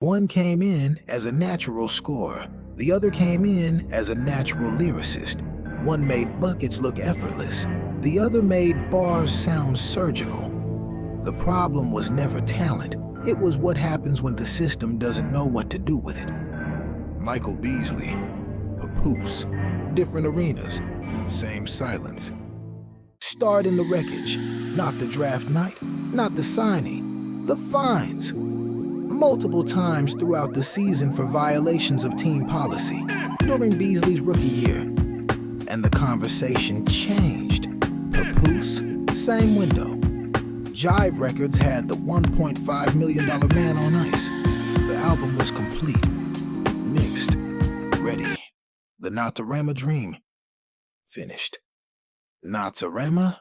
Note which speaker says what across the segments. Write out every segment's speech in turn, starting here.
Speaker 1: One came in as a natural scorer. The other came in as a natural lyricist. One made buckets look effortless. The other made bars sound surgical. The problem was never talent. It was what happens when the system doesn't know what to do with it. Michael Beasley, Papoose, different arenas, same silence. Starred in the wreckage, not the draft night, not the signing, the fines. Multiple times throughout the season for violations of team policy during Beasley's rookie year. And the conversation changed. Papoose, same window. Jive Records had the $1.5 million man on ice. The album was complete, mixed, ready. The Natarama dream, finished. Natarama,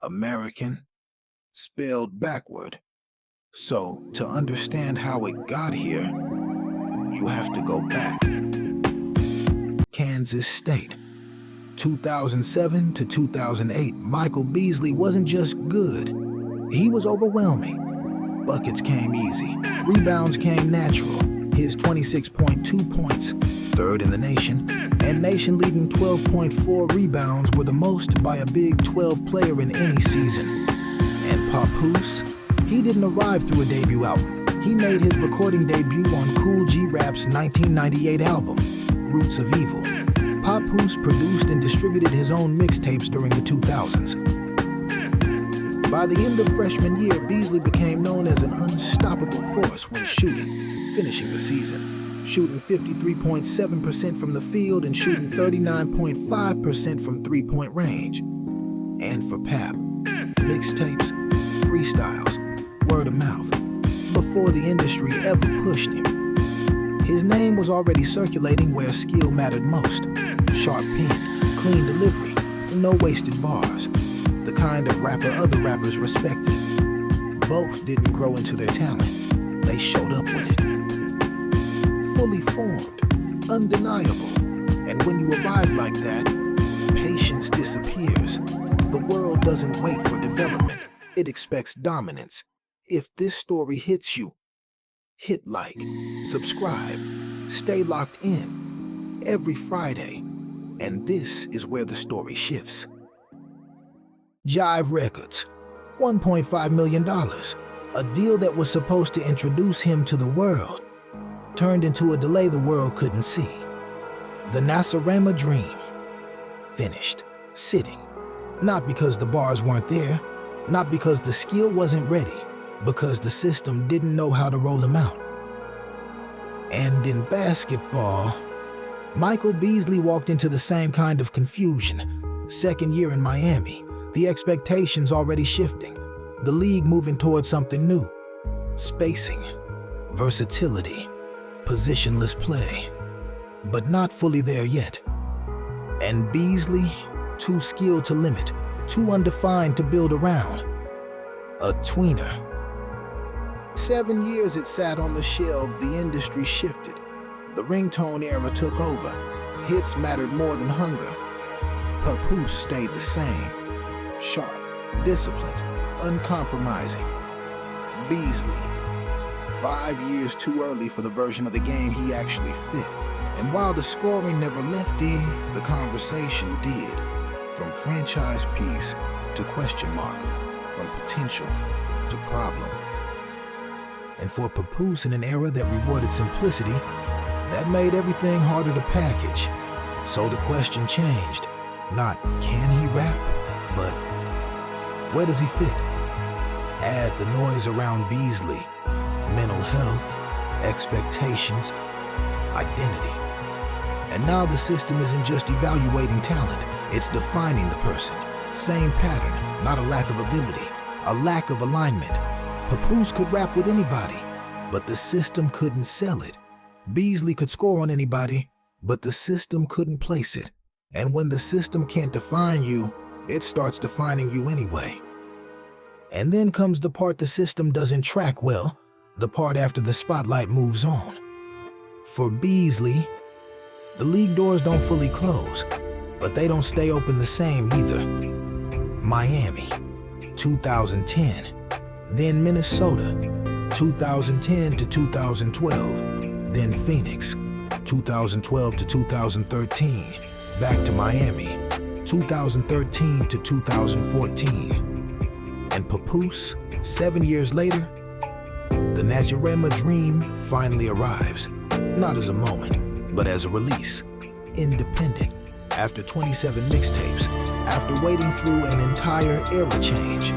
Speaker 1: American, spelled backward. So, to understand how it got here, you have to go back. Kansas State. 2007 to 2008, Michael Beasley wasn't just good. He was overwhelming. Buckets came easy. Rebounds came natural. His 26.2 points, third in the nation, and nation-leading 12.4 rebounds were the most by a Big 12 player in any season. And Papoose? He didn't arrive through a debut album. He made his recording debut on Kool G Rap's 1998 album, Roots of Evil. Papoose produced and distributed his own mixtapes during the 2000s. By the end of freshman year, Beasley became known as an unstoppable force when shooting, finishing the season, shooting 53.7% from the field and shooting 39.5% from three-point range. And for Pap, mixtapes, freestyles, word of mouth, before the industry ever pushed him. His name was already circulating where skill mattered most. Sharp pen, clean delivery, no wasted bars. The kind of rapper other rappers respected. Both didn't grow into their talent. They showed up with it. Fully formed, undeniable. And when you arrive like that, patience disappears. The world doesn't wait for development. It expects dominance. If this story hits you, hit like, subscribe, stay locked in every Friday. And this is where the story shifts. Jive Records, $1.5 million, a deal that was supposed to introduce him to the world, turned into a delay the world couldn't see. The Natarama dream, finished, sitting, not because the bars weren't there, not because the skill wasn't ready, because the system didn't know how to roll him out. And in basketball, Michael Beasley walked into the same kind of confusion. Second year in Miami, the expectations already shifting, the league moving towards something new. Spacing, versatility, positionless play, but not fully there yet. And Beasley, too skilled to limit, too undefined to build around. A tweener. 7 years it sat on the shelf, the industry shifted. The ringtone era took over. Hits mattered more than hunger. Papoose stayed the same. Sharp, disciplined, uncompromising. Beasley, 5 years too early for the version of the game he actually fit. And while the scoring never left the conversation did. From franchise piece to question mark, from potential to problem. And for Papoose in an era that rewarded simplicity, that made everything harder to package. So the question changed. Not can he rap, but where does he fit? Add the noise around Beasley, mental health, expectations, identity. And now the system isn't just evaluating talent, it's defining the person. Same pattern, not a lack of ability, a lack of alignment. Papoose could rap with anybody, but the system couldn't sell it. Beasley could score on anybody, but the system couldn't place it. And when the system can't define you, it starts defining you anyway. And then comes the part the system doesn't track well, the part after the spotlight moves on. For Beasley, the league doors don't fully close, but they don't stay open the same either. Miami, 2010, then Minnesota, 2010 to 2012, then Phoenix, 2012 to 2013, back to Miami, 2013 to 2014, and Papoose, 7 years later, the Najirema dream finally arrives, not as a moment, but as a release, independent, after 27 mixtapes, after waiting through an entire era change.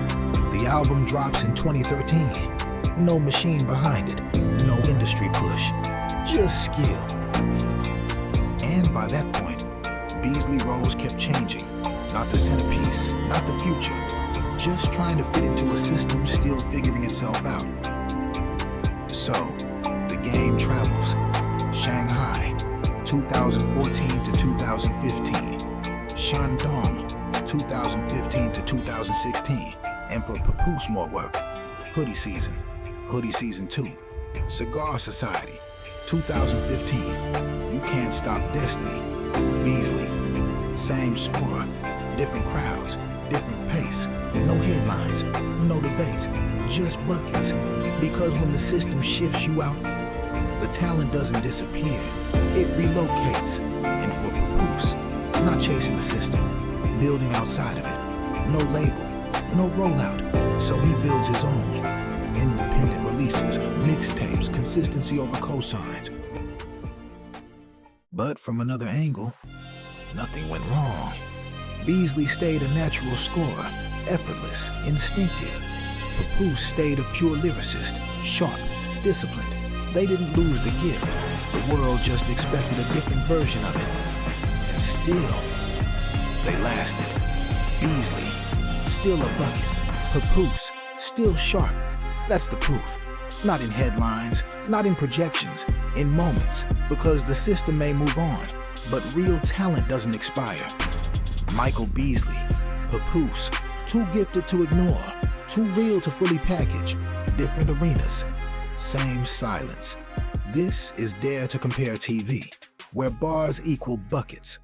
Speaker 1: The album drops in 2013. No machine behind it, no industry push, just skill. And by that point, Beasley roles kept changing. Not the centerpiece, not the future, just trying to fit into a system still figuring itself out. So, the game travels. Shanghai, 2014 to 2015. Shandong, 2015 to 2016. And for Papoose more work, Hoodie Season 2. Cigar Society, 2015. You Can't Stop Destiny. Beasley, same score, different crowds, different pace. No headlines, no debates, just buckets. Because when the system shifts you out, the talent doesn't disappear, it relocates. And for Papoose, not chasing the system, building outside of it. No label, no rollout, so he builds his own. Independent releases, mixtapes, consistency over cosigns. But from another angle, nothing went wrong. Beasley stayed a natural scorer, effortless, instinctive. Papoose stayed a pure lyricist, sharp, disciplined. They didn't lose the gift. The world just expected a different version of it. And still, they lasted. Beasley, still a bucket. Papoose, still sharp. That's the proof. Not in headlines, not in projections, in moments, because the system may move on, but real talent doesn't expire. Michael Beasley, Papoose, too gifted to ignore, too real to fully package. Different arenas, same silence. This is Dare to Compare TV, where bars equal buckets.